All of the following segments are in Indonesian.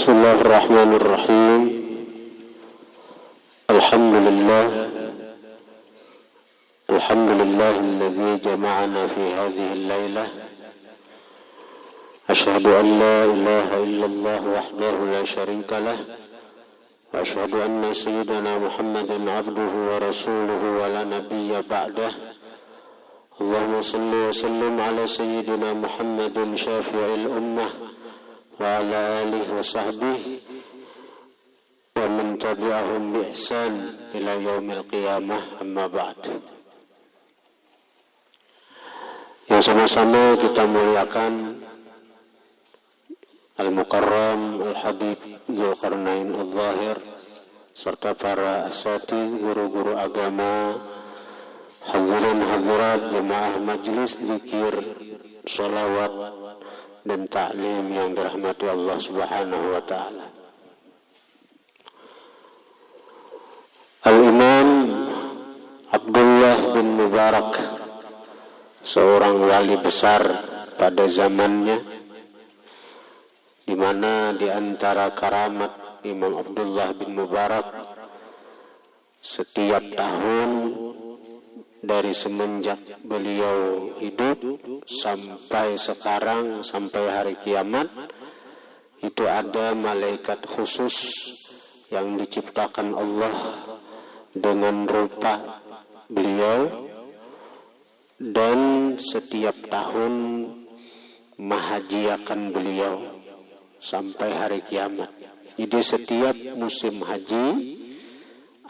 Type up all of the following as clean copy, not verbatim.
Bismillahirrahmanirrahim. Alhamdulillahilladzi jama'ana fi hadhihi al-lailah. Asyhadu an la ilaha illallah wahdahu la syarika lah. Wa asyhadu anna sayyidana Muhammadan abduhu wa rasuluhu wa la nabiyya ba'dah. Allahumma salli wa sallim ala sayyidina Muhammadin syafi'il ummah wa ala alihi wa sahbihi wa man tabi'ahum bi ihsan ila yaumil qiyamah, amma ba'd. Yang sama-sama kita muliakan Al-Mukarram Al-Habib Dzulqarnain Al-Zahir serta para asatidz, guru-guru agama, hadirin hadirat jemaah majlis zikir, sholawat dan ta'lim yang dirahmati Allah Subhanahu wa taala. Al-Imam Abdullah bin Mubarak, seorang wali besar pada zamannya, di mana di antara karamat Imam Abdullah bin Mubarak, setiap tahun dari semenjak beliau hidup sampai sekarang, sampai hari kiamat, itu ada malaikat khusus yang diciptakan Allah dengan rupa beliau, dan setiap tahun menghajiakan beliau sampai hari kiamat. Jadi setiap musim haji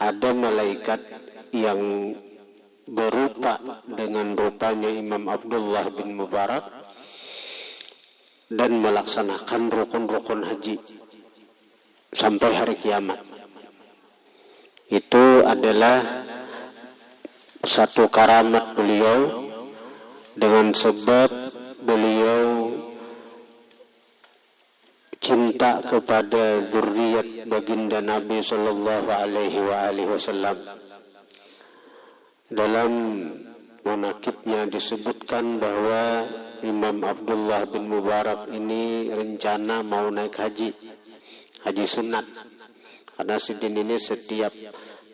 ada malaikat yang berupa dengan rupanya Imam Abdullah bin Mubarak dan melaksanakan rukun-rukun haji sampai hari kiamat. Itu adalah satu karamat beliau, dengan sebab beliau cinta kepada zuriat baginda Nabi sallallahu alaihi wasallam. Dalam manaqibnya disebutkan bahwa Imam Abdullah bin Mubarak ini rencana mau naik haji sunat. Karena sidin ini setiap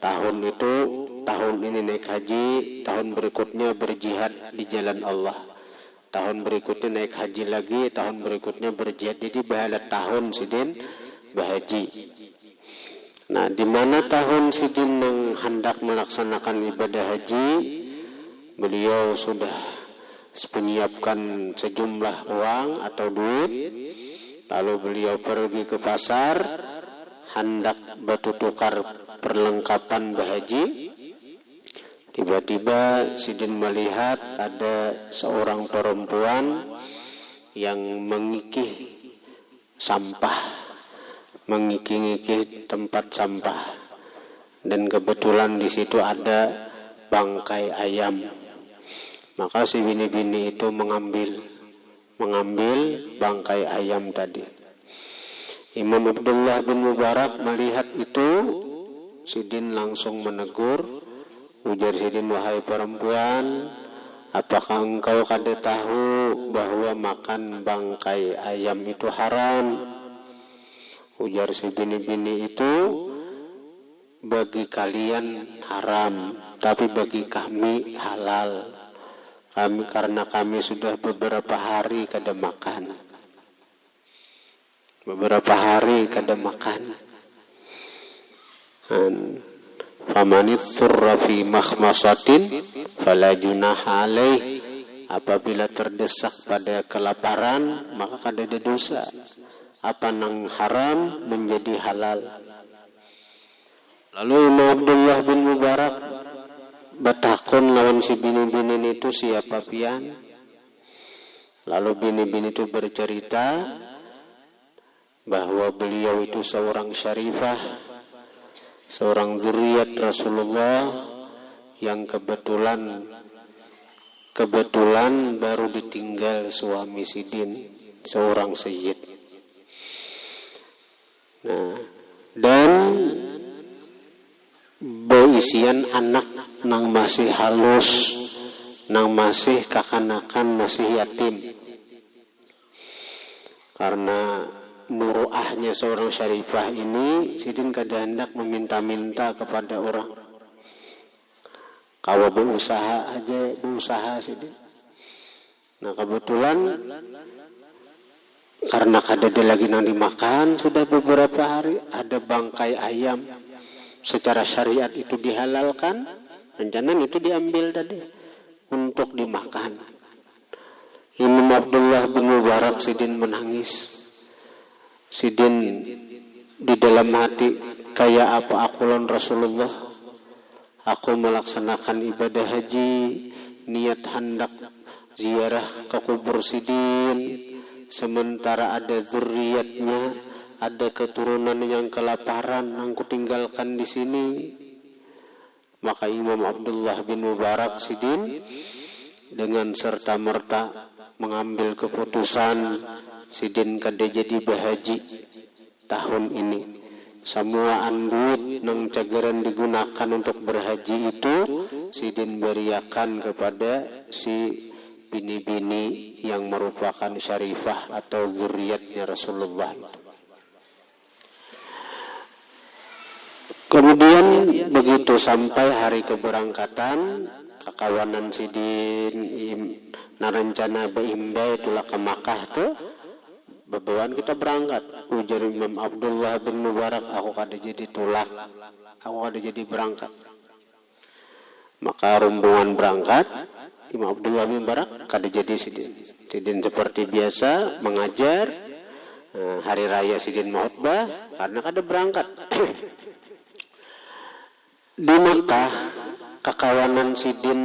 tahun itu, tahun ini naik haji, tahun berikutnya berjihad di jalan Allah. Tahun berikutnya naik haji lagi, tahun berikutnya berjihad. Jadi bahala tahun sidin berhaji. Nah, di mana tahun sidin hendak melaksanakan ibadah haji, beliau sudah menyiapkan sejumlah uang atau duit. Lalu beliau pergi ke pasar, hendak bertukar perlengkapan berhaji. Tiba-tiba sidin melihat ada seorang perempuan yang mengikih sampah, mengikih tempat sampah, dan kebetulan di situ ada bangkai ayam. Maka si bini-bini itu mengambil bangkai ayam tadi. Imam Abdullah bin Mubarak melihat itu, sidin langsung menegur. Ujar sidin, wahai perempuan, apakah engkau kada tahu bahwa makan bangkai ayam itu haram? Ujar si bini-bini itu, bagi kalian haram, tapi bagi kami halal. Karena kami sudah beberapa hari kada makan. Famanit surra fi makhmasatin fala junaha alaih. Apabila terdesak pada kelaparan, maka kada ada dosa. Apa nang haram menjadi halal. Lalu Imam Abdullah bin Mubarak bertakun lawan si bini-bini itu, siapa pian? Lalu bini-bini itu bercerita bahwa beliau itu seorang syarifah, seorang zuriat Rasulullah yang kebetulan baru ditinggal suami sidin, seorang sayyid. Nah, dan berisian anak nang masih halus, nang masih kakanakan, masih yatim. Karena muruahnya seorang syarifah ini, Sidin kada hendak meminta-minta kepada orang. Kalau berusaha aja, berusaha Sidin. Nah kebetulan karena kada ada lagi nang dimakan, sudah beberapa hari ada bangkai ayam. Secara syariat itu dihalalkan, rencana itu diambil tadi untuk dimakan. Imam Abdullah bin Mubarak Sidin menangis. Sidin di dalam hati, kayak apa aku lawan Rasulullah. Aku melaksanakan ibadah haji, niat hendak ziarah ke kubur Sidin, sementara ada zuriatnya, ada keturunan yang kelaparan, aku tinggalkan di sini. Maka Imam Abdullah bin Mubarak Sidin dengan serta merta mengambil keputusan Sidin kada jadi bahaji tahun ini. Semua duit nang cagaran digunakan untuk berhaji itu Sidin beriakan kepada si bini-bini yang merupakan syarifah atau zuriatnya Rasulullah. Kemudian begitu sampai hari keberangkatan, kekawanan Sidin narencana beimba itulah ke Makkah tuh. Bebawan kita berangkat. Ujar Imam Abdullah bin Mubarak, aku kada jadi tulak, aku kada jadi berangkat. Maka rombongan berangkat, Imam Abdullah bin Mubarak kada jadi Sidin. Sidin seperti biasa mengajar. Hari raya Sidin mau khutbah karena kada berangkat. Di Makkah, kekawanan Sidin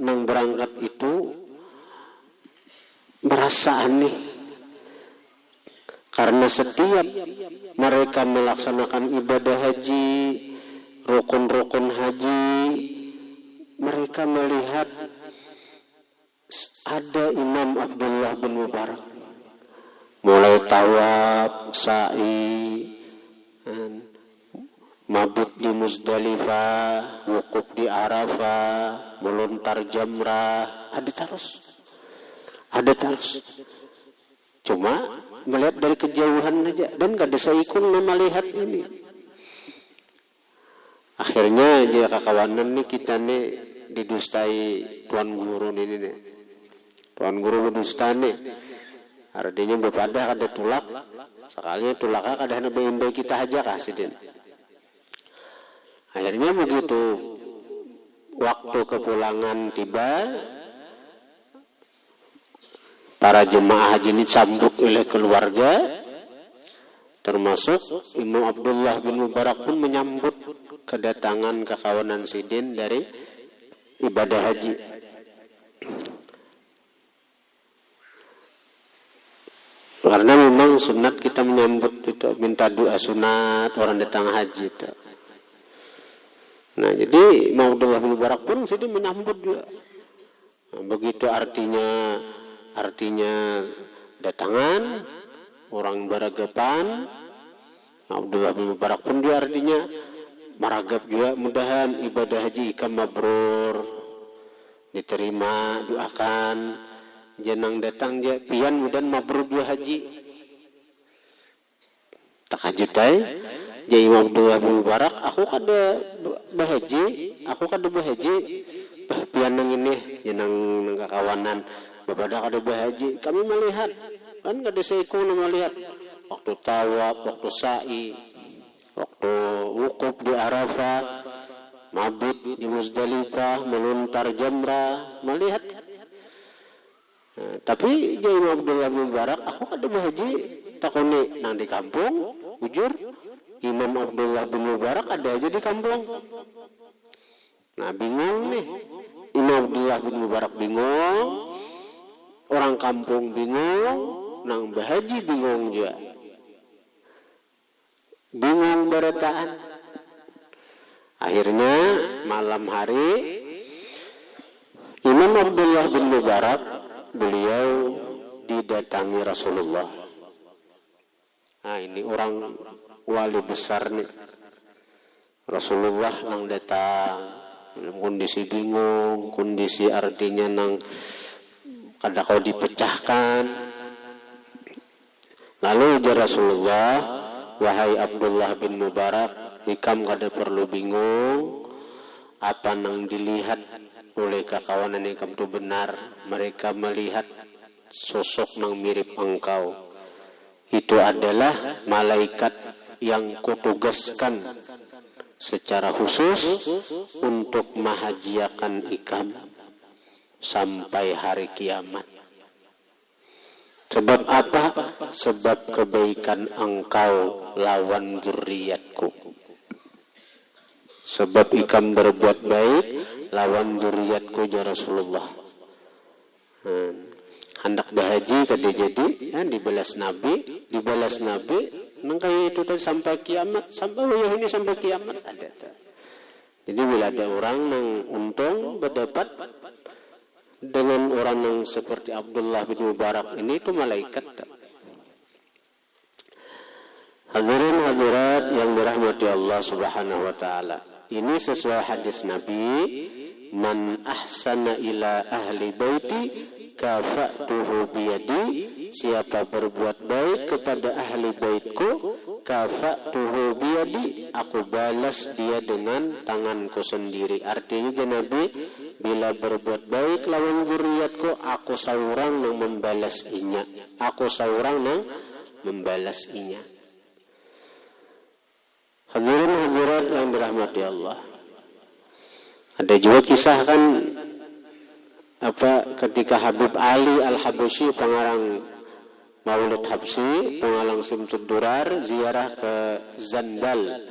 nang berangkat itu merasa aneh. Karena setiap mereka melaksanakan ibadah haji, rukun-rukun haji, mereka melihat ada Imam Abdullah bin Mubarak. Mulai tawaf, sa'i, mabit di Muzdalifah, wukuf di Arafah, melontar jamrah, ada terus. Cuma melihat dari kejauhan aja dan gak ada seikung melihat ini. Akhirnya aja kakawanan nih kita nih didustai tuan guru ini nih. Tuan guru dusta nih. Artinya bepada kada tulak. Sekalinya tulaknya kada hanya beimbai kita aja kah Sidin. Akhirnya begitu waktu kepulangan tiba, para jemaah haji ini disambut oleh keluarga, termasuk Imam Abdullah bin Mubarak pun menyambut kedatangan kekawanan Sidin dari ibadah haji. Karena memang sunat kita menyambut itu, minta doa sunat orang datang haji itu. Nah jadi Imam Abdullah bin Mubarak pun Sidin menyambut juga. Nah, begitu artinya datangan orang beragapan, Abdullah bin Mubarak pun dia artinya maragap juga, mudahan ibadah haji ikam mabrur, diterima, doakan jenang datang dia pian mudahan mabrur dua haji. Tak hajutai jadi Imam Abdullah bin Mubarak, aku kada bahaji pian nang ini jenang kakawanan bepada kada bahaji. Kami melihat kan kada seikung melihat waktu tawaf, waktu sa'i, waktu wukuf di Arafah, mabit di Muzdalifah, melontar jamrah, melihat. Nah, tapi jadi Imam Abdullah bin Mubarak, aku kada bahaji takoni nang di kampung, ujur Imam Abdullah bin Mubarak ada aja di kampung. Nah bingung nih, Imam Abdullah bin Mubarak bingung, orang kampung bingung, nang bahaji bingung juga. Bingung beretaan. Akhirnya malam hari Imam Abdullah bin Mubarak beliau didatangi Rasulullah. Nah ini orang wali besar nih. Rasulullah nang datang dalam kondisi bingung, kondisi artinya nang kada kau dipecahkan. Lalu ujar Rasulullah, wahai Abdullah bin Mubarak, ikam kada perlu bingung apa nang dilihat oleh kakawanan ikam itu benar. Mereka melihat sosok nang mirip engkau. Itu adalah malaikat yang kutugaskan secara khusus untuk mahajiakan ikam sampai hari kiamat. Sebab apa? Sebab kebaikan engkau lawan zuriatku. Sebab ikam berbuat baik lawan zuriatku ya Rasulullah. Hendak berhaji kada jadi, dibalas Nabi, nangkai itu tadi sampai kiamat, sampai ini sampai kiamat ada. Jadi bila ada orang yang untung berdapat dengan orang yang seperti Abdullah bin Mubarak ini, itu malaikat. Hadirin hadirat yang dirahmati Allah Subhanahu wa taala. Ini sesuai hadis Nabi, man ahsana ila ahli baiti kafa'tuhu biyadi, siapa berbuat baik kepada ahli baitku, kafa'tuhu biyadi, aku balas dia dengan tanganku sendiri. Artinya Nabi, bila berbuat baik lawan zuriatku, aku seorang yang membalas inya. Hadirin hadirat yang dirahmati Allah. Ada juga kisah kan ketika Habib Ali Al-Habsyi, pengarang Maulid Habsyi, pengarang Simtud Durar, ziarah ke Zanbal,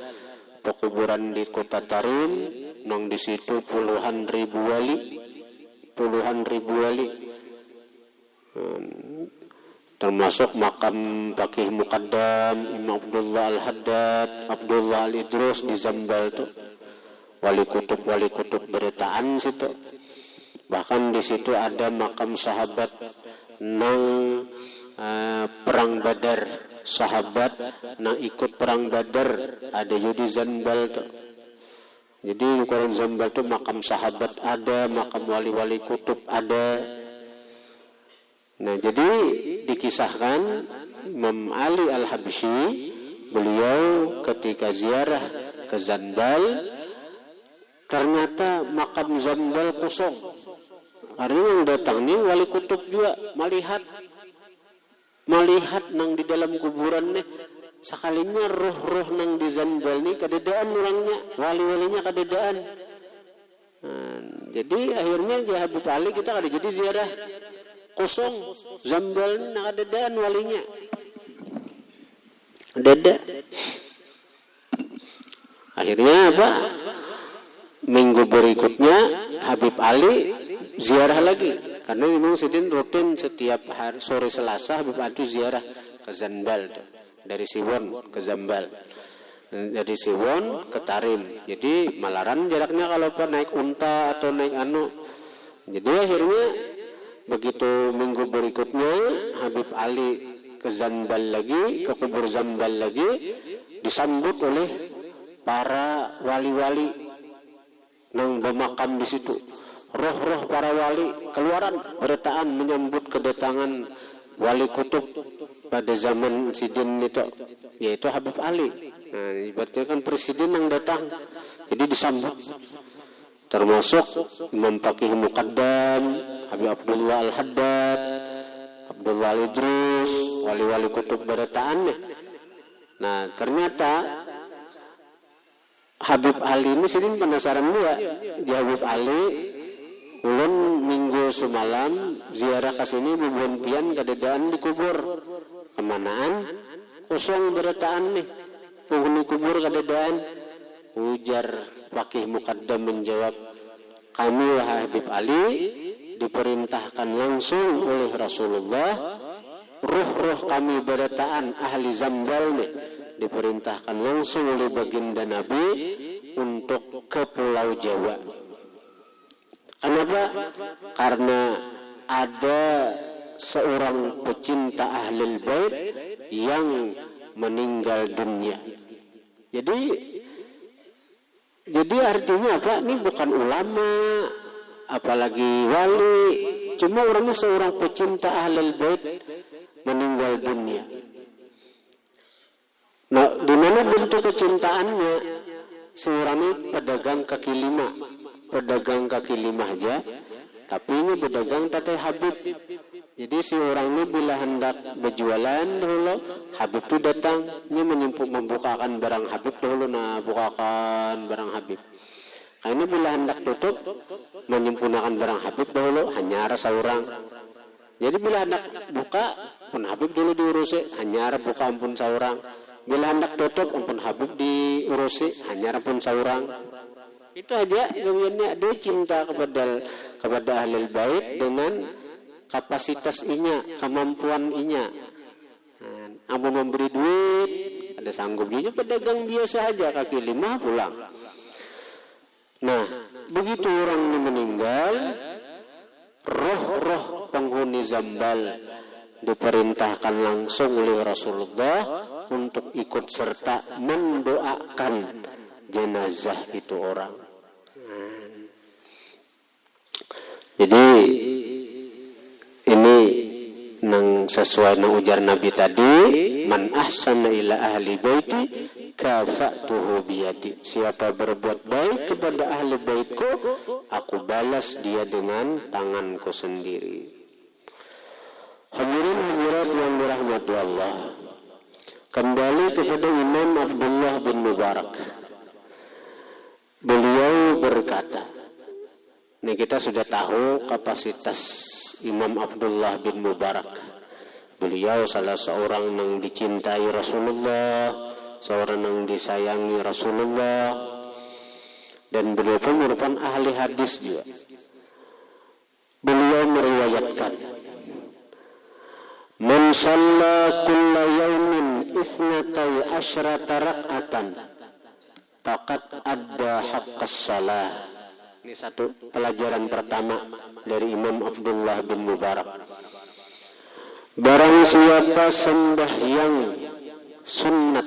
pekuburan di kota Tarim, nang di situ puluhan ribu wali, termasuk makam Faqih Muqaddam Imam Abdullah Al-Haddad, Abdullah Al-Idrus di Zanbal tuh, wali kutub beretaan situ. Bahkan di situ ada makam sahabat nang perang Badar, sahabat nang ikut perang Badar ada di Zanbal tuh. Jadi di Quran Zanbal tuh makam sahabat ada, makam wali-wali kutub ada. Nah, jadi dikisahkan Imam Ali Al-Habsyi, beliau ketika ziarah ke Zanbal, ternyata makam Zanbal kosong. Artinya yang datang ni wali kutub juga melihat nang di dalam kuburan ni, sekalinya roh-roh nang di Zanbal ni kadedaan orangnya, wali-walinya kadedaan. Jadi akhirnya di Habib Ali kita kada jadi ziarah, kosong Zanbal ni kadedaan walinya. Dada. Akhirnya apa? Minggu berikutnya Habib Ali ziarah lagi, karena memang sidin rutin setiap hari sore Selasa Habib Ali ziarah ke Zanbal, dari Siwon ke Zanbal, dari Siwon ke Tarim. Jadi malaran jaraknya kalau naik unta atau naik Jadi akhirnya begitu minggu berikutnya Habib Ali ke Zanbal lagi, ke kubur Zanbal lagi, disambut oleh para wali-wali nang bermakam di situ. Roh-roh para wali keluaran beretaan menyambut kedatangan wali kutub pada zaman sidin itu, yaitu Habib Ali. Nah, ibaratnya kan presiden yang datang, jadi disambut. Termasuk Imam Faqih Muqaddam, Habib Abdullah Al-Haddad, Abdullah Al-Idrus, wali-wali kutub beretaannya. Nah, ternyata Habib Ali ini sidin penasaran juga. Di Habib Ali ulun minggu semalam ziarah ke sini bubuan pian kadedaan di kubur. Kemanaan? Kosong beretaan nih. Penghuni kubur kadedaan. Ujar Faqih Muqaddam menjawab, kami wahai Habib Ali diperintahkan langsung oleh Rasulullah, ruh-ruh kami beretaan ahli Zanbal nih diperintahkan langsung oleh baginda Nabi untuk ke Pulau Jawa. Kenapa? Karena ada seorang pecinta ahlul bait yang meninggal dunia. Jadi artinya apa? Ini bukan ulama, apalagi wali, cuma orangnya seorang pecinta ahlul bait meninggal dunia. mana bentuk kecintaannya? Seorang ini pedagang kaki lima aja, tapi ini pedagang tete Habib. Jadi si orang ini bila hendak berjualan dulu, Habib itu datang, ini membukakan barang Habib dulu, bukakan barang Habib. Ini bila hendak tutup, menyempurnakan barang Habib dahulu, hanya ada seorang. Jadi bila hendak buka, pun Habib dulu diurusi, hanya ada buka ampun seorang. Bila hendak tutup, ampun Habib diurusi, hanya ada pun seorang. Itu aja, kemudiannya dia cinta kepada Ahlul Bait dengan kapasitas inya, kemampuan inya. Ampun memberi duit, ada sanggup dia pedagang biasa aja, kaki lima pulang. Nah, begitu orang ini meninggal, roh-roh penghuni Zambal diperintahkan langsung oleh Rasulullah untuk ikut serta mendoakan jenazah itu orang. Jadi ini nang sesuai nang ujar Nabi tadi, man ahsana ila ahli baiti kafa'tuhu biyadi. Siapa berbuat baik kepada ahli baitku, aku balas dia dengan tanganku sendiri. Hadirin hadirat yang dirahmati Allah, kembali kepada Imam Abdullah bin Mubarak. Beliau berkata, ini kita sudah tahu kapasitas Imam Abdullah bin Mubarak. Beliau salah seorang yang dicintai Rasulullah, seorang yang disayangi Rasulullah, dan beliau pun merupakan ahli hadis juga. Beliau meriwayatkan, man shalla kulla yawmin 12 rak'atan faqad adda haqqas shalah. Ini satu pelajaran pertama dari Imam Abdullah bin Mubarak. Barang siapa sembahyang sunnat,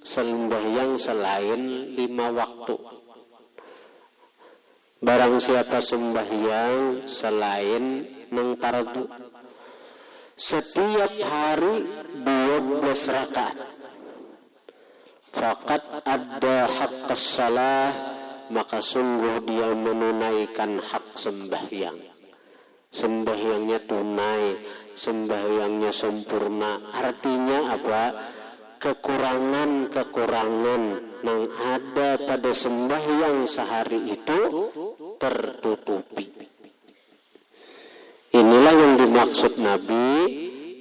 sembahyang selain 5 waktu. Barang siapa sembahyang selain nang fardu, setiap hari 12 rakaat, faqad adda haqqas shalah, maka sungguh dia menunaikan hak sembahyang. Sembahyangnya tunai, sembahyangnya sempurna. Artinya apa? Kekurangan-kekurangan yang ada pada sembahyang sehari itu tertutupi. Inilah yang dimaksud Nabi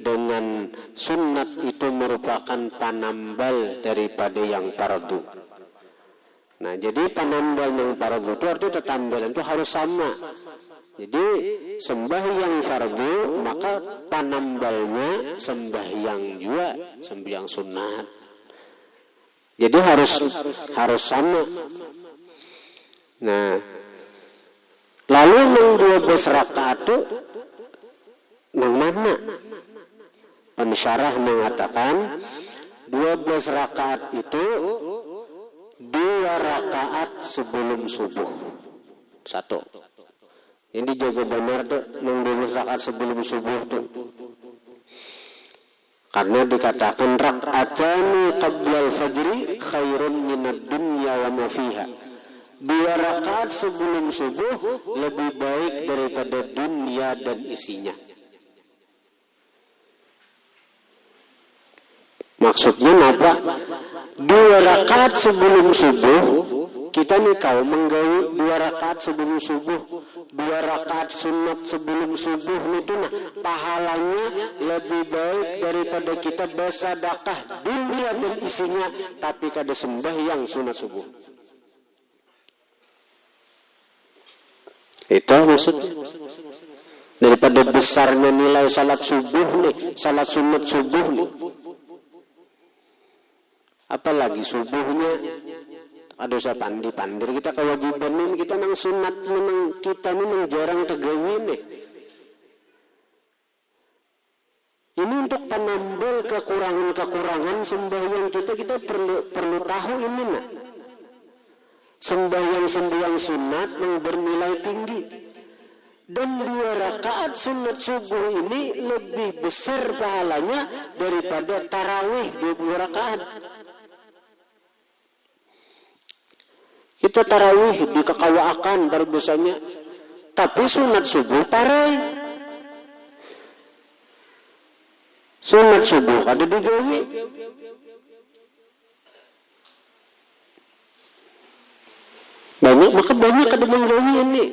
dengan sunnat itu merupakan panambal daripada yang fardu. Nah, jadi panambal yang fardu itu artinya tetambalan itu harus sama. Jadi sembahyang fardu maka panambalnya sembahyang juga, sembahyang sunat. Jadi harus sama. Nah, lalu yang 12 rakaat itu yang mana? Pensyarah mengatakan 12 rakaat itu 2 rakaat sebelum subuh. 1. Ini jaga benar tuh 12 rakaat sebelum subuh tuh. Karena dikatakan rak'atani qablal fajri khairun minad dunya wa ma fiha. 2 rakaat sebelum subuh lebih baik daripada dunia dan isinya. Maksudnya apa? 2 rakaat sebelum subuh, kita nih kau menggawi 2 rakaat sebelum subuh, 2 rakaat sunat sebelum subuh itu nah pahalanya lebih baik daripada kita bersedekah dunia dan isinya tapi kada sembahyang sunat subuh. Itu maksudnya. Daripada besarnya nilai salat subuh nih, salat sunat subuh nih. Apalagi subuhnya ada usah pandir kita kewajiban ini kita nang sunat nang kita ini nang jarang tegawi nih. Ini untuk penambal kekurangan sembahyang kita perlu tahu ini nak. Sembahyang sunat yang bernilai tinggi. Dan 2 rakaat sunat subuh ini lebih besar pahalanya daripada tarawih 20 rakaat. Kita tarawih di kekawaakan baru dosanya. Tapi sunat subuh parai. Sunat subuh ada digawe. Maka banyak kada menggawi ini.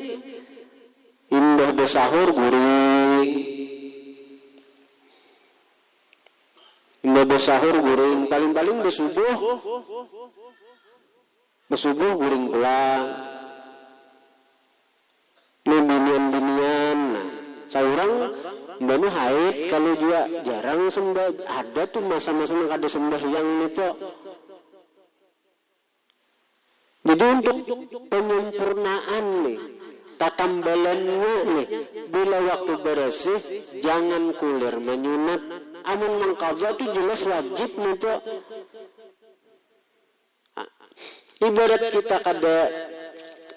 Indah besahur guring. Indah besahur guring. Paling-paling besubuh. Besubuh guring pulang. Binian-binian. Nah, seorang mbanu haid kalau juga jarang sembah. Ada tuh masa-masa yang ada sembahyang itu. Jadi untuk penyempurnaan nih, tatambalannya nih, bila waktu bersih jangan kulir menyunat. Amun mengqadha itu jelas wajib nih tuh. Ibarat kita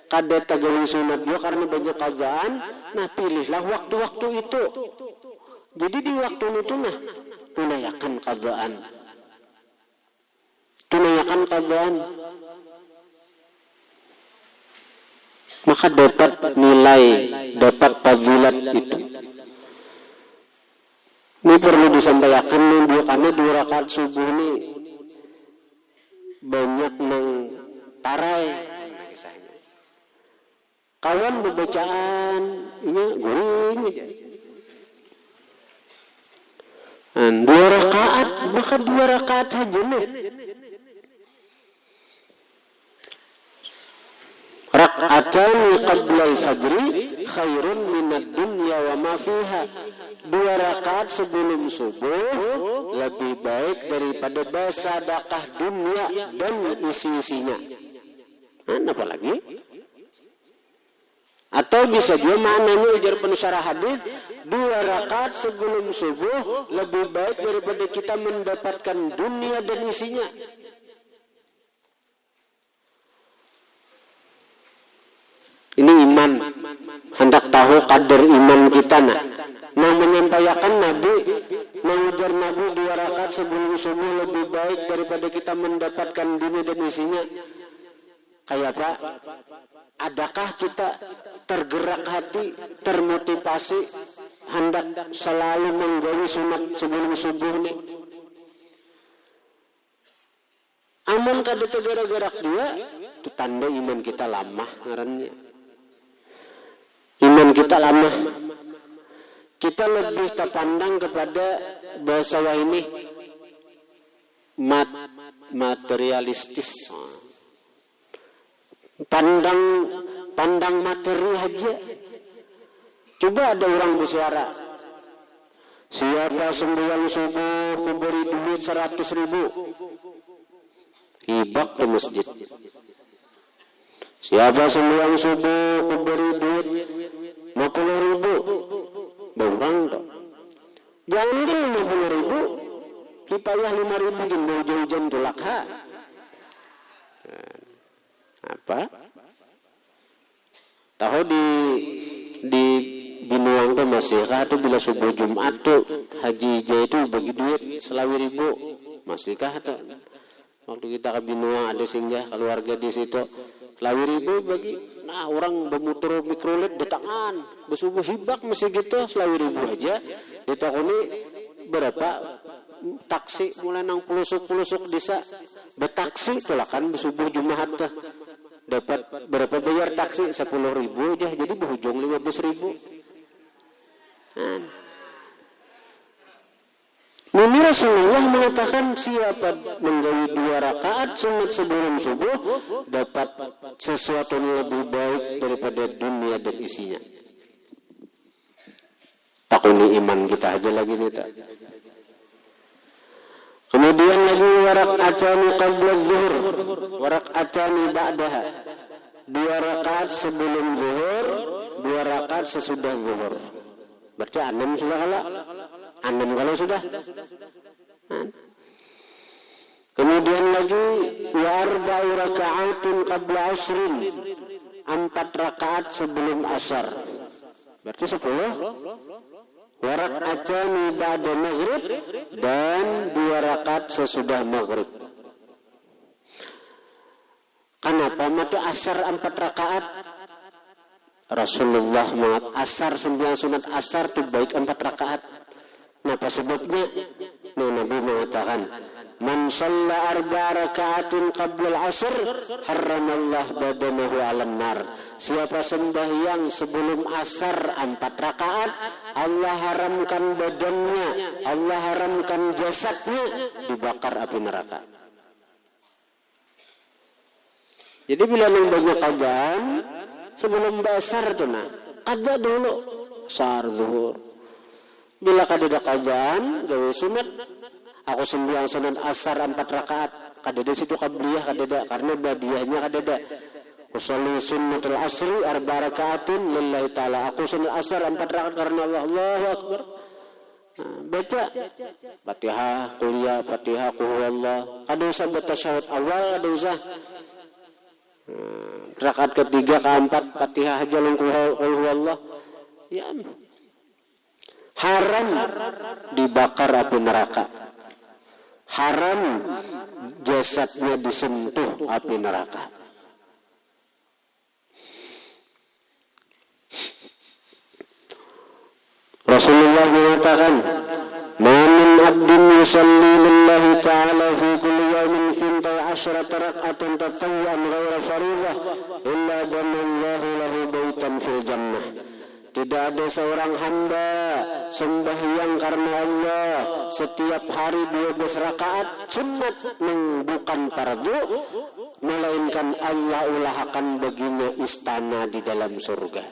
kada tagawi sunat juga karena banyak qadhaan, nah pilihlah waktu-waktu itu. Jadi di waktu itu nah tunaikan qadhaan. Tunaikan qadhaan. Maka dapat nilai, dapat fadilat itu. Ini perlu disampaikan nih, karena 2 rakaat subuh ini banyak nang tarai. Kawan bacaan ini guring aja. 2 rakaat, maka 2 rakaat aja nih. Rak'atani qabla al-fajri khairun minad dunya wa ma fiha. 2 rakaat sebelum subuh lebih baik daripada bersedekah dunia dan isi-isinya. Apa lagi? Atau bisa juga maknanya ujar pensyarah hadis, 2 rakaat sebelum subuh lebih baik daripada kita mendapatkan dunia dan isinya. Ini iman, hendak tahu kadar iman kita nah. Nah menyampaikan Nabi, mengujar Nabi 2 rakaat sebelum subuh lebih baik daripada kita mendapatkan dunia dan isinya. Kayak apa? Adakah kita tergerak hati, termotivasi, hendak selalu menggawi sunat sebelum subuh nih? Amun kada tergerak dia, itu tanda iman kita lemah ngarannya. Iman kita lama. Kita lebih terpandang kepada bahasa ini materialistis. Pandang materi aja. Coba ada orang bersuara, siapa sembahyang subuh kuberi duit 100.000, hibak ke masjid. Siapa sembahyang subuh kuberi duit 50.000, berang tak? Jangan dia 50.000, kipayah 5.000 gini hujan tulak ha. Apa? Tahu di Binuang tuh masih kah tuh bila subuh Jumat tuh Haji J itu bagi duit 1.000, masih kah tuh? Waktu kita ke Binuang ada singgah keluarga di situ 1.000 bagi, nah orang bermutur mikrolet di tangan, bersubuh hibak masih gitu 1.000 aja. Di toko ini berapa taksi mulai nang pelusuk desa betaksi tuh lah kan bersubuh Jumat tuh dapat berapa bayar taksi 10.000 aja, jadi berujung 15.000. Nabi Rasulullah mengatakan siapa menggawi 2 rakaat sunat sebelum subuh dapat sesuatu yang lebih baik daripada dunia dan isinya. Takuni iman kita aja lagi nih tak. Kemudian lagi warak'atani qabla zuhur, warak'atani ba'daha. 2 rakaat sebelum zuhur, 2 rakaat sesudah zuhur. Berarti 6 sudah kalah. 6 kalau sudah. Kemudian lagi wa arba'u raka'atin qabla asrin. 4 rakaat sebelum asar. Berarti 10. Wa raka'atani ba'da maghrib dan 2 rakaat sesudah maghrib. Kenapa mata asar 4 rakaat? Rasulullah mengatakan asar 9 sunat asar itu baik 4 rakaat. Kenapa sebabnya? Nabi mengatakan, "Man shalla 4 rakaatin qabla al-'asr, harramallah badanahu 'alan nar." Siapa sembahyang sebelum asar 4 rakaat, Allah haramkan badannya, Allah haramkan jasadnya dibakar api neraka. Jadi bila yang banyak qadaan sebelum asar tuh nah, qada dulu asar zuhur. Bila kadada qadaan gawe sunat, aku sembahyang sunat asar 4 rakaat, kadada situ qabliyah kadada karena badiahnya kadada. Usolli sunnatul asri 4 rakaatin lillahi ta'ala. Aku sunat asar 4 rakaat karena Allah. Allahu akbar. Nah, baca Fatihah, kuliah, Fatihah, qul huwallah. Kada usah baca tasyahud awal, kada usah. Rakaat ketiga, keempat, Fatihah aja lang qul huwallah. Ya. Haram dibakar api neraka. Haram jasadnya disentuh api neraka. Rasulullah mengatakan, "Ma min 'abdin yusalli lillahi ta'ala fi kulli yawmin 12 rak'atan tatawwan ghaira fardhah illa banallahu lahu baitan fil jannah." Tidak ada seorang hamba sembahyang karena Allah setiap hari 12 rakaat sunat yang bukan fardu, melainkan Allah ulahkan baginya istana di dalam surga.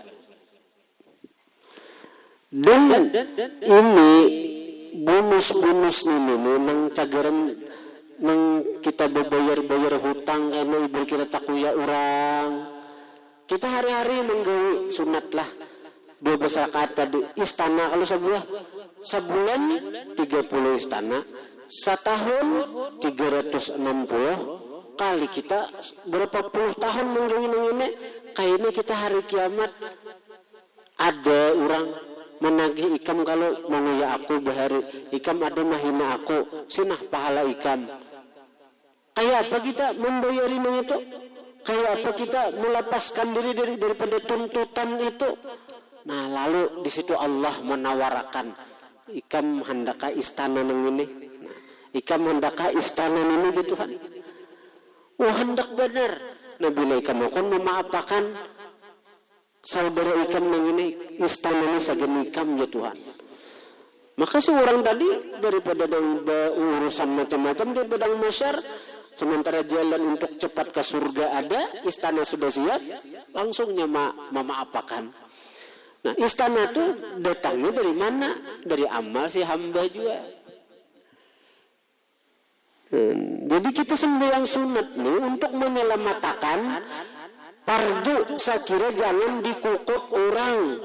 Dan ini bonus-bonus ini nang cagaran nang kita bayar hutang karena ibu kita takuya orang. Kita hari-hari menggawi sunat lah 12 rakaat tadi. Istana kalau sebulan 30 istana, setahun 360 kali kita berapa puluh tahun menggawi ini. Kayaknya kita hari kiamat ada orang menagih ikam kalau menguya aku bahari ikam ada mahina aku sinah pahala ikam. Kayak apa kita membayarin itu? Kayak apa kita melepaskan diri daripada tuntutan itu? Nah, lalu di situ Allah menawarkan ikam hendaka istana nang ini. Nah, ikam hendaka istana ini gitu kan. Oh, hendak benar. Nah, bila ikam akan memaafkan saudara ikam nang ini istana ini sagen ikam ya Tuhan. Maka seorang tadi daripada urusan macam-macam di bedang masyar, sementara jalan untuk cepat ke surga ada, istana sudah siap, langsungnya memaafkan. Nah, istana itu datangnya dari mana? Dari amal si hamba juga. Jadi kita sembahyang sunat nih untuk menyelamatkan fardu. Saya kira jangan dikukut orang.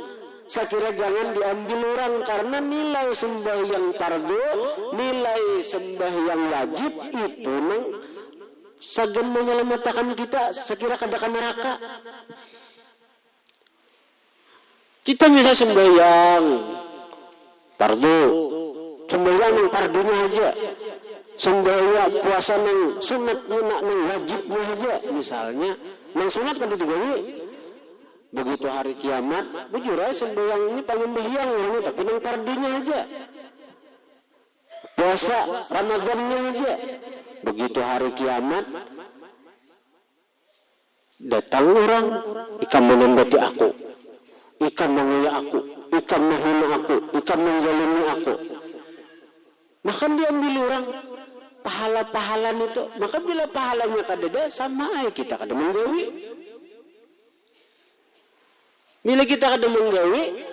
Saya kira jangan diambil orang karena nilai sembahyang fardu, nilai sembahyang wajib itu nang sagen menyelamatkan kita sekira kada neraka. Kita bisa sembahyang fardu, sembahyang yang fardunya aja, sembahyang puasa yang sunatnya, yang wajibnya aja. Misalnya, yang sunat kan digawe. Begitu hari kiamat, bujur aja sembahyang ini pangembahyang ini, tapi yang fardunya aja. Puasa Ramadannya aja. Begitu hari kiamat, datang orang, ikam menembati aku. Ikan menguya aku, ikan menghina aku, ikan menzalimi aku. Maka diambil orang pahala-pahala itu. Maka bila pahalanya kadada sama aja kita kada menggawi. Bila kita kada menggawi,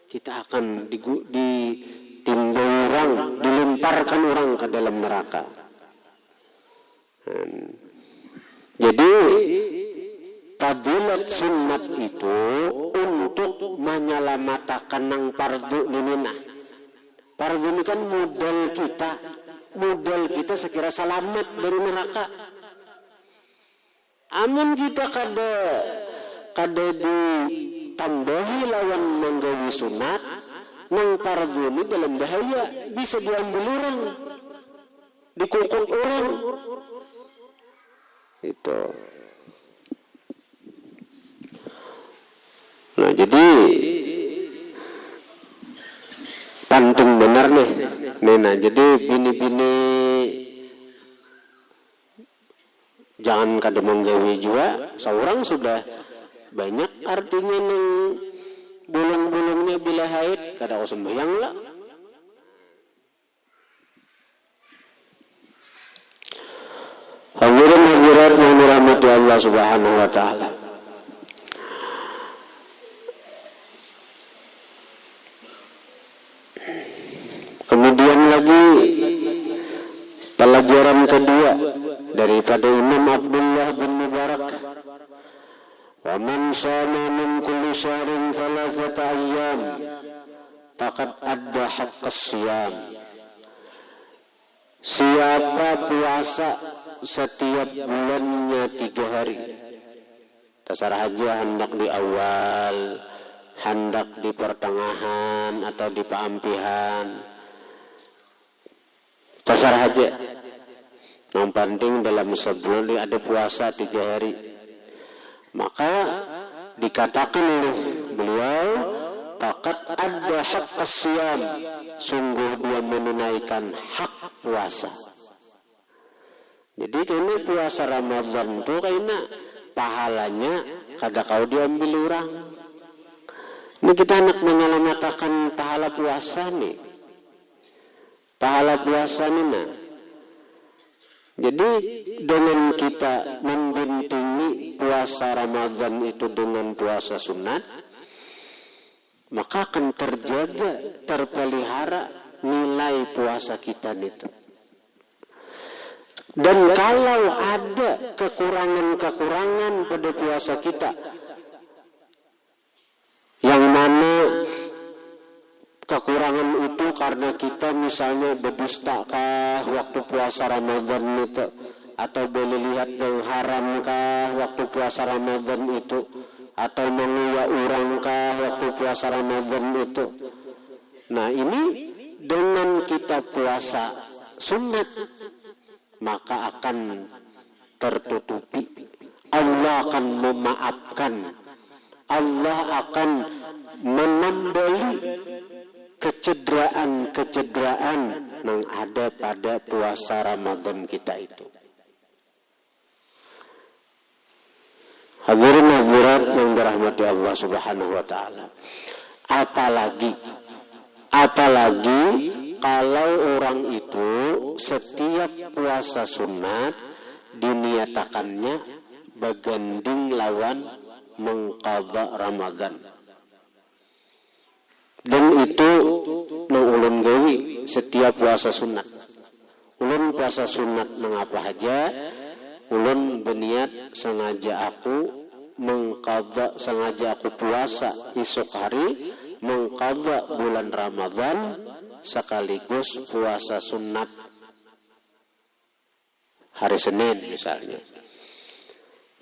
kita akan ditimbang orang, dilemparkan orang ke dalam neraka. Jadi fadilat sunat itu untuk menyelamatkan nang fardu ninina. Fardu ini kan modal kita sekira selamat dari neraka. Amun kita kada ditambahi lawan menggawi sunat, nang fardu ini dalam bahaya, bisa diambil orang, dikukut orang. Itu. Nah, jadi penting benar nih. Nah, jadi bini-bini jangan kada menggawi juga, seorang sudah banyak artinya nih bulung-bulungnya bila haid kada sembahyang lah. Hadirin hadirat yang dirahmati Allah Subhanahu wa taala. Kemudian lagi pelajaran kedua daripada Imam Abdullah bin Mubarak, wa man shama min kulli syahrin thalathata ayyam faqad adda haqqas siyam. Siapa puasa setiap bulannya 3 hari, terserah aja hendak di awal, hendak di pertengahan atau di peampihan, terserah aja. Yang penting dalam sebulan ada puasa 3 hari. Maka dikatakan oleh beliau, faqad adda haqqas siyam, sungguh dia menunaikan hak puasa. Jadi kena puasa Ramadan tu kena pahalanya kada kau diambil orang. Ini kita nak menyelamatkan pahala puasa nih. Pahala puasa nih nah. Jadi dengan kita membintingi puasa Ramadan itu dengan puasa sunat, maka akan terjaga, terpelihara nilai puasa kita itu. Dan kalau ada kekurangan-kekurangan pada puasa kita, yang mana kekurangan itu karena kita misalnya berdustakah waktu puasa Ramadan itu, atau boleh lihat yang haramkah waktu puasa Ramadan itu, atau menguya orangkah waktu puasa Ramadan itu. Nah ini dengan kita puasa sunat maka akan tertutupi. Allah akan memaafkan, Allah akan menambali kecederaan-kecederaan yang ada pada puasa Ramadan kita itu. Hadirin hadirat yang dirahmati Allah Subhanahu wa taala. Apalagi kalau orang itu setiap puasa sunat diniatakannya beganding lawan mengqadha Ramadan. Dan itu nang ulun gawi setiap puasa sunat. Ulun puasa sunat nang apa aja, ulun berniat sengaja aku mengqadha, sengaja aku puasa esok hari mengqadha bulan Ramadan sekaligus puasa sunat hari Senin misalnya.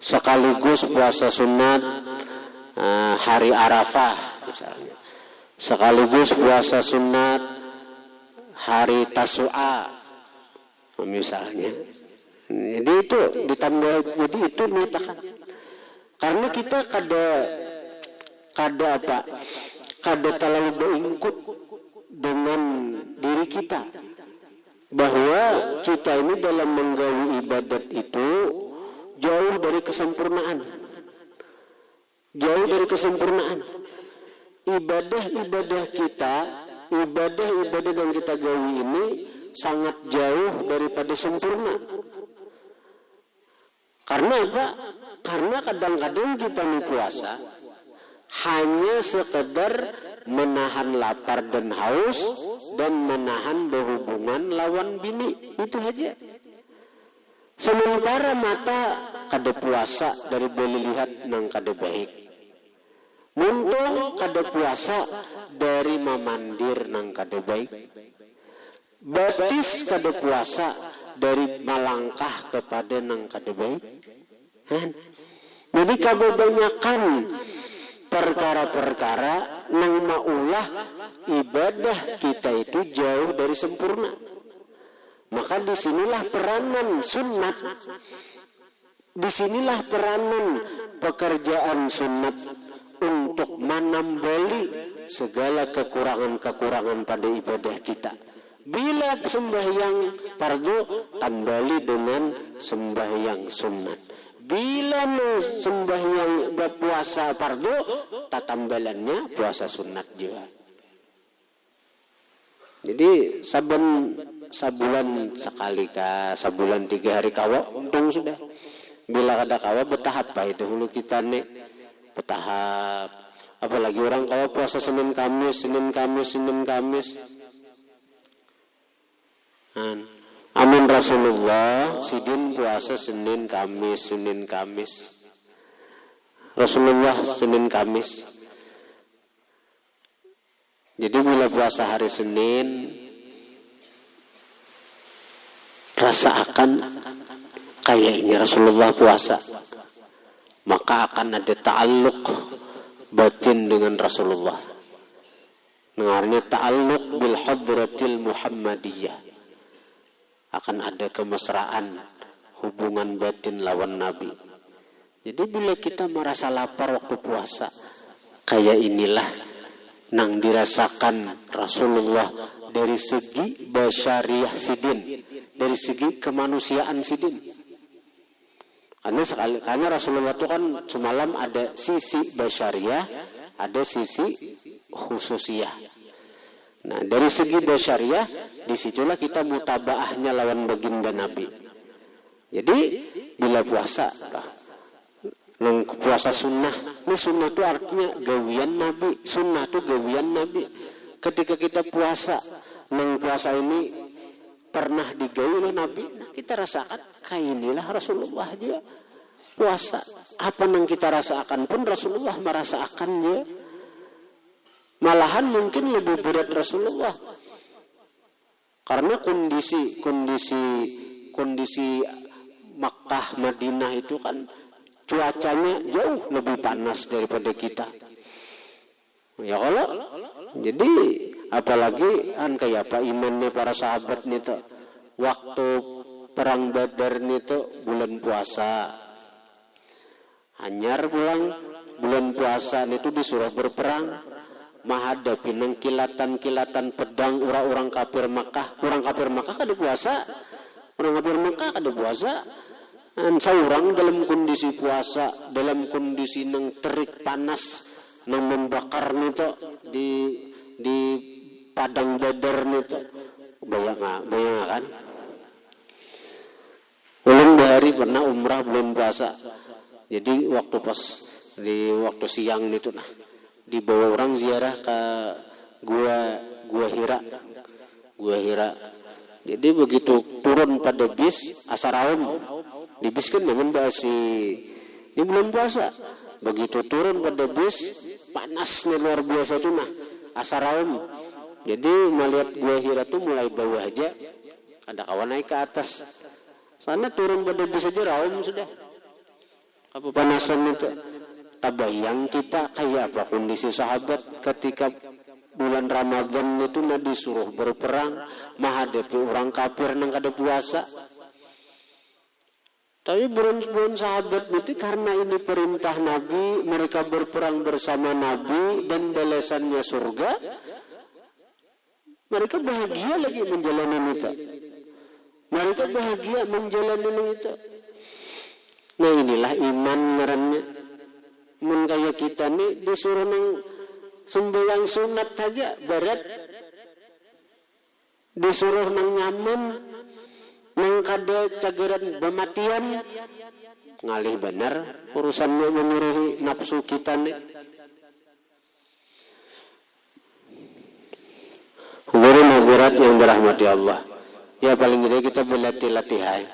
Sekaligus puasa sunat hari Arafah misalnya. Sekaligus puasa sunat hari Tasu'a misalnya. Jadi itu ditambah, jadi itu nitakan. Karena kita kada terlalu berikut dengan diri kita, bahwa kita ini dalam menggawi ibadat itu jauh dari kesempurnaan. Ibadah kita, ibadah yang kita gawi ini sangat jauh daripada sempurna. Karena apa? Karena kadang-kadang kita nih puasa hanya sekedar menahan lapar dan haus dan menahan berhubungan lawan bini, itu aja. Sementara mata kada puasa dari boleh lihat nang kada baik. Muntung kada puasa dari memandir nang kada baik. Batis kada puasa dari melangkah kepada nang kada baik. Jadi kebanyakan perkara-perkara nang maulah ibadah kita itu jauh dari sempurna. Maka disinilah peranan sunat Disinilah peranan pekerjaan sunat untuk menambali segala kekurangan-kekurangan pada ibadah kita. Bila sembahyang fardu, tambali dengan sembahyang sunat. Bila sembahyang berpuasa fardu, tatambalannya puasa sunat juga. Jadi sabulan sekali kah, sabulan 3 hari kawa, untung sudah. Bila ada kawa bertahap pak itu hulu kita nih bertahap. Apalagi orang kawa puasa Senin Kamis. Amin Rasulullah sidin puasa Senin Kamis. Rasulullah Senin Kamis. Jadi bila puasa hari Senin, rasa akan kayak ini Rasulullah puasa, maka akan ada ta'alluq batin dengan Rasulullah. Dengarnya ta'alluq bil hadratil Muhammadiyah. Akan ada kemesraan, hubungan batin lawan Nabi. Jadi bila kita merasa lapar waktu puasa, kayak inilah nang dirasakan Rasulullah dari segi basyariah sidin, dari segi kemanusiaan sidin. Karena Rasulullah itu kan semalam ada sisi basyariah, ada sisi khususiyah. Nah, dari segi basyariah, disitulah kita mutabaahnya lawan baginda Nabi. Jadi bila puasa, puasa sunnah. Ini sunnah itu artinya gawian Nabi. Sunnah itu gawian Nabi. Ketika kita puasa, puasa ini pernah digawi oleh Nabi. Nah, kita rasakan kayak inilah Rasulullah juga puasa. Apa yang kita rasakan pun Rasulullah merasakannya. Malahan mungkin lebih berat Rasulullah. Karena kondisi Makkah, Madinah itu kan cuacanya jauh lebih panas daripada kita. Ya kalau jadi apalagi kayak apa imannya para sahabat nih tuh waktu perang Badar nih tuh bulan puasa. Anyar pulang bulan puasa nih tuh disuruh berperang menghadapi kilatan-kilatan pedang orang kafir Makkah. Orang kafir Makkah kada puasa. Orang kafir Makkah kada puasa. Seorang dalam kondisi puasa, dalam kondisi nang terik panas, nang membakar nito di padang Badar nito, bayang kan? Ulun bahari pernah umrah belum puasa, jadi waktu waktu siang nito nah, dibawa orang ziarah ke gua Hira. Jadi begitu turun pada bis asaraum. Di bis kan memang ini belum puasa. Begitu turun pada bis, panasnya luar biasa itu nah, asaraum. Jadi melihat gua Hira tuh mulai bawah aja, ada kawan naik ke atas. Soalnya turun pada bis aja raum sudah. Apa panasan itu? Tabayang kita kayak apa kondisi sahabat ketika bulan Ramadan itu nah disuruh berperang, menghadapi orang kafir nang kada puasa. Tapi berun sahabat itu karena ini perintah Nabi, mereka berperang bersama Nabi dan balasannya surga. Mereka bahagia lagi menjalani itu. Mereka bahagia menjalani itu. Nah inilah iman ngarannya. Mun kayak kita nih disuruh nang sembahyang sunat saja berat. Disuruh nang nyaman. Nang kada cagaran bematian ngalih benar urusannya menyuruhi nafsu kita nih. Hadirin hadirat yang dirahmati Allah. Ya paling tidak kita berlatih-latihan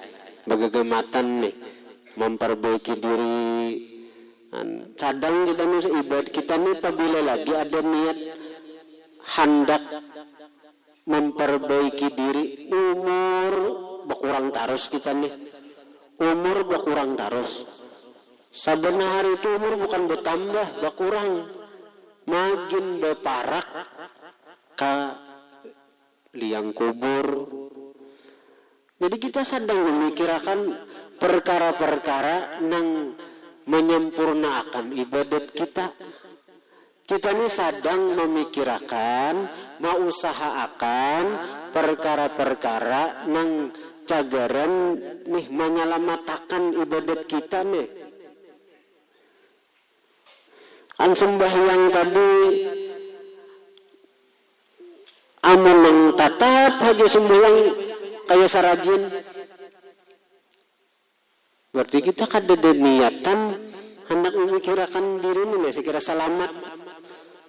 bagaimana nih memperbaiki diri. Cadang kita nih ibadah kita nih apabila lagi ada niat hendak memperbaiki diri umur berkurang terus kita nih. Umur berkurang terus. Saben hari itu umur bukan bertambah, berkurang. Makin berparak ke liang kubur. Jadi kita sedang memikirkan perkara-perkara nang menyempurnakan ibadat kita. Kita ini sedang memikirkan, mengusahakan perkara-perkara nang cagaran nih menyelamatakan ibadat kita nih. Kan sembahyang tadi amun nang tatap aja sembahyang kayak sarajin. Berarti kita kada ada niatan hendak memikirkan diri nih, sekira selamat.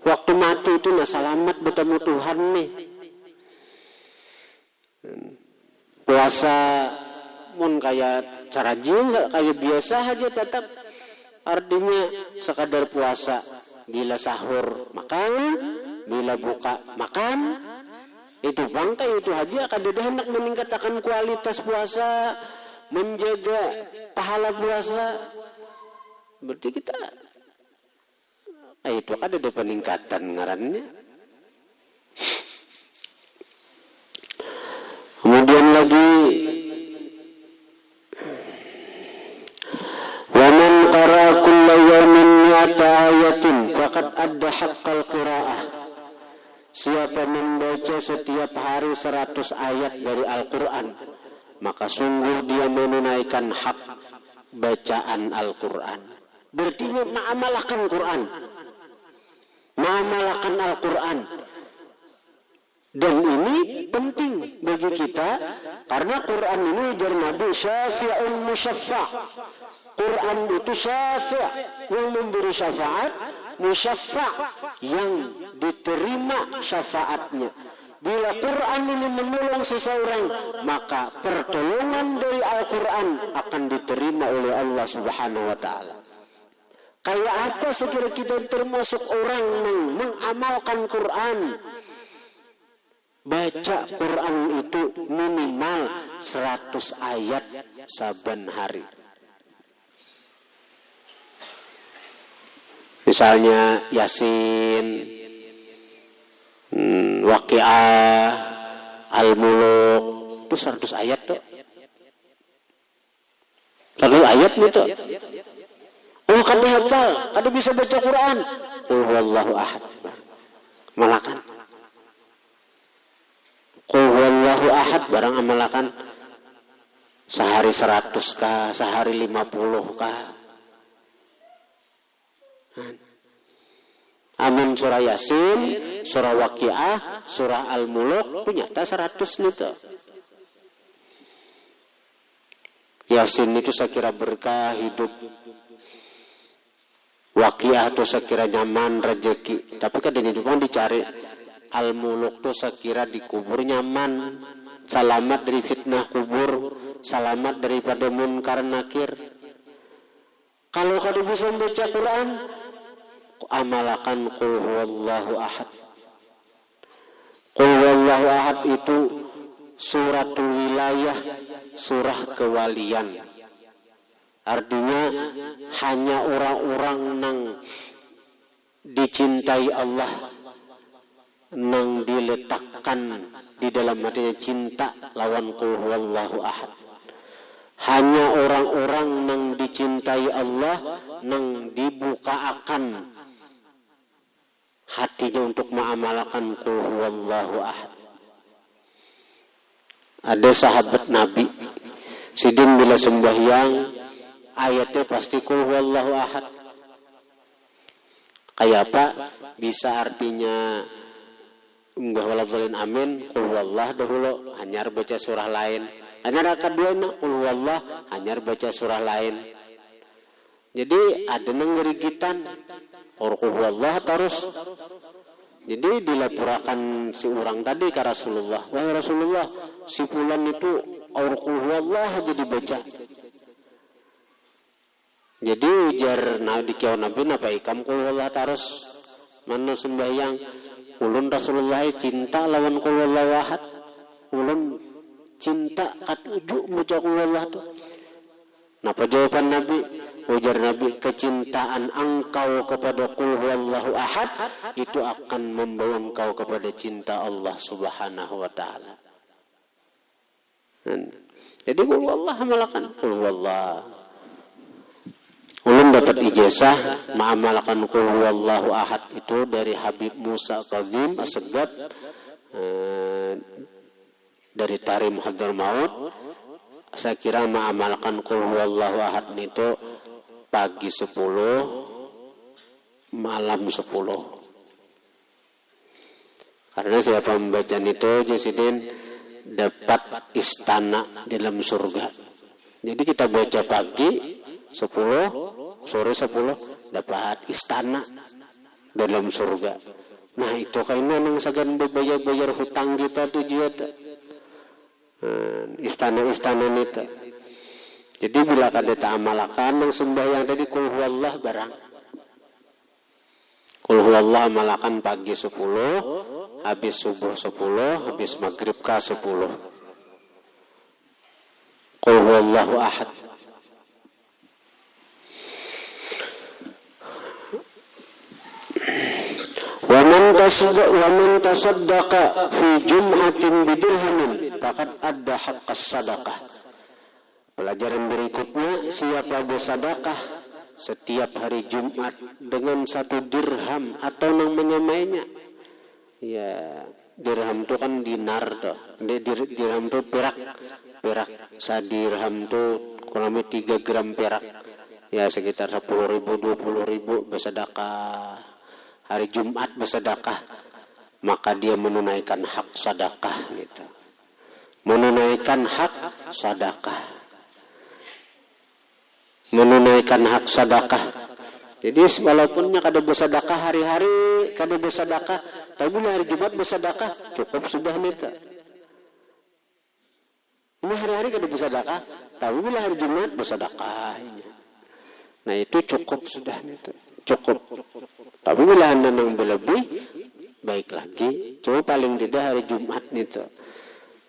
Waktu mati itu nah selamat bertemu Tuhan nih. Puasa mun kayak sarajin kayak biasa aja tetap. Artinya sekadar puasa, bila sahur makan, bila buka makan, itu bangkai itu aja. Kada hendak meningkatkan kualitas puasa, menjaga pahala puasa. Berarti kita itu kada ada peningkatan ngarannya. Kemudian lagi qara kulla yawmin mi'ata ayatin faqad adda haqqal qiraah. Siapa membaca setiap hari 100 ayat dari Al-Quran, maka sungguh dia menunaikan hak bacaan Al-Quran. Berarti mengamalkan Quran, mengamalkan Al-Quran. Dan ini penting bagi kita karena Quran ini ujar Nabi syafi'un musyaffa'. Quran itu syafi' yang memberi syafaat, musyaffa' yang diterima syafaatnya. Bila Quran ini menolong seseorang, maka pertolongan dari Al-Quran akan diterima oleh Allah Subhanahu wa Ta'ala. Kayak apa sekira kita termasuk orang yang mengamalkan Quran? Baca Quran itu minimal 100 ayat saban hari. Misalnya Yasin, Waqiah, Al-Muluk, itu 100 ayat tuh. 100 ayat itu. Oh, kada hafal, kada bisa baca Quran. Qul huwallahu ahad. Malakan. Qul huwallahu ahad barang amalakan sehari 100 kah, sehari 50 kah. Amun surah Yasin, surah Waqiah, surah Al-Muluk punya 100 itu. Yasin itu saya kira berkah hidup. Waqiah itu saya kira nyaman rezeki. Tapi kadang juga dicari Al-Muluk itu saya kira dikubur nyaman, selamat dari fitnah kubur, selamat daripada munkar nakir. Kalau kada bisa membaca Quran, amalkan qul huwallahu ahad. Qul huwallahu ahad itu suratul wilayah, surah kewalian. Artinya hanya orang-orang yang dicintai Allah, yang diletakkan di dalam hatinya cinta lawan qul huwallahu ahad. Hanya orang-orang yang dicintai Allah, yang dibukakan hatinya untuk mengamalkan qul huwallahu ahad. Ada sahabat Nabi, sidin bila sembahyang ayatnya pasti qul huwallahu ahad. Kayak apa? Bisa artinya enggak waladhdallin amin, qul huwallah dahulu hanyar baca surah lain. Hanyar kaduana qul huwallah hanyar baca surah lain. Jadi ada nang ngerigitan qul huwallah terus. Jadi dilaporkan si orang tadi ke Rasulullah, wahai Rasulullah, si fulan itu qul huwallah aja dibaca. Jadi ujar Nabi napa ikam qul huwallah terus. Mana sembahyang ulun Rasulullah cinta lawan qul huwallahu ahad. Ulun cinta kat ujuk baca qul huwallah tu. Napa jawaban Nabi? Ujar Nabi, kecintaan engkau kepada qul huwallahu ahad itu akan membawa engkau kepada cinta Allah Subhanahu wa taala. Jadi qul huwallah amalakan qul huwallah. Ulun dapat ijazah mengamalkan qul huwallahu ahad itu dari Habib Musa Kazim Assegaf dari Tarim Hadramaut. Saya kira mengamalkan qul huwallahu ahad itu pagi 10 malam 10. Karena siapa membaca itu Jasidin dapat istana dalam surga. Jadi kita baca pagi 10, sore 10 dapat istana dalam surga. Nah itu kayaknya nang sagan bayar hutang kita tuh dia istana-istana itu. Jadi bila kada ta'amalakan yang sembahyang tadi qul huwallah barang. Qul huwallah amalakan pagi 10, habis subuh 10, habis maghrib ka 10. Qul huwallahu ahad. Wa man tasaddaqa fi jum'atin bidirhamin faqad adda haqqas sadaqah. Pelajaran berikutnya, siapa bersedekah setiap hari Jumat dengan 1 dirham atau yang menyamainya. Ya, dirham itu kan dinar toh. Dirham itu perak. Sadirham itu kurang lebih 3 gram perak. Ya sekitar 10.000 20.000 bersedekah. Hari Jumat bersedekah, maka dia menunaikan hak sedekah gitu. Menunaikan hak sedekah. Menunaikan hak sedekah. Jadi walaupunnya kada bersedekah hari-hari, kada bersedekah, tapi bila hari Jumat bersedekah cukup sudah nita. Ini hari-hari kada bersedekah, tapi bila hari Jumat bersedekah. Nah itu cukup sudah nita. Cukup. Tapi bila anda yang berlebih, baik lagi. Coba paling tidak hari Jumat nita.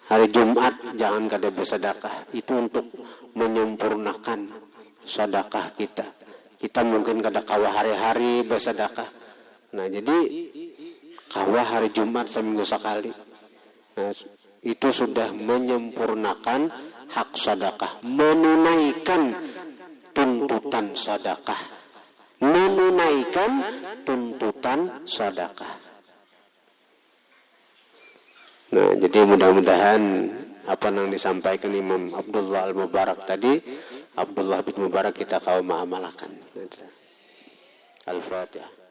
Hari Jumat jangan kada bersedekah. Itu untuk menyempurnakan sedekah kita. Kita mungkin kada kawah hari-hari bersedekah. Nah, jadi kawah hari Jumat seminggu sekali. Nah, itu sudah menyempurnakan hak sedekah, menunaikan tuntutan sedekah. Menunaikan tuntutan sedekah. Nah, jadi mudah-mudahan apa yang disampaikan Imam Abdullah Al-Mubarak tadi, Abdullah bin Mubarak kita kau mengamalkan. Al-Fatihah.